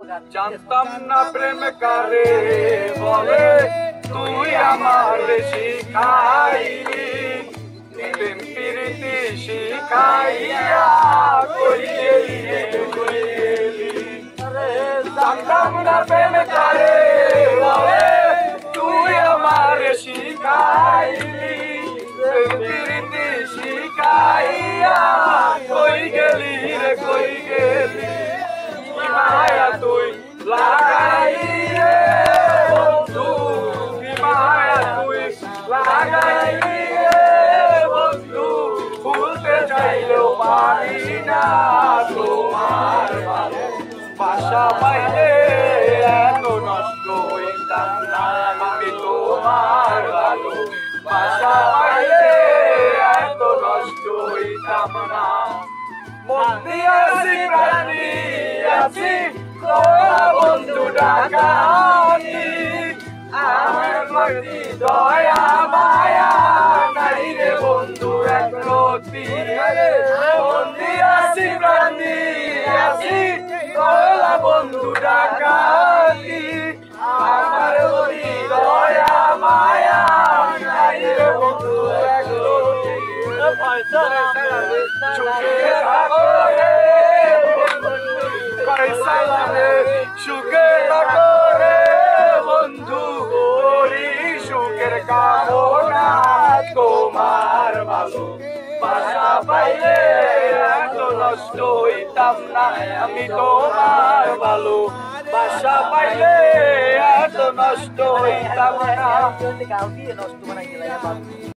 জানতাম না প্রেম কারে বলে, তুই আমার শিখাইলি প্রেম প্রীতি শিখাইয়া কই গেলি রে কই গেলি। জানতাম না প্রেম কারে বলে, তুই আমার শিখাইলি প্রেম প্রীতি শিখাইয়া কই গেলি রে কই গেলি। মায়া তুই লাগাইলে বন্ধু, মায়া তুই লাগাইলে বন্ধু, ভুলতে চাইলেও পারি না তোমার ভালোবাসা পাইলে এত নষ্ট হইতাম না আমি তোমার ভালোবাসা পাইলে এত নষ্ট হইতাম না। মন দিয়াছি প্রাণ দিয়াছি তোরা বন্ধু ডাকাতি, আমার প্রতি দয়া মায়া নাই রে বন্ধু একরতি। মন দিয়াছি প্রাণ দিয়াছি তোরা বন্ধু ডাকাতি, আমার প্রতি দয়া মায়া নাই রে বন্ধু একরতি। সুখে থাকো রে সুখে থাকো রে বন্ধু, করি সুখের কামনা তোমার ভালোবাসা পাইলে এত নষ্ট হইতাম না আমি তোমার ভালোবাসা পাইলে এত নষ্ট হইতাম না।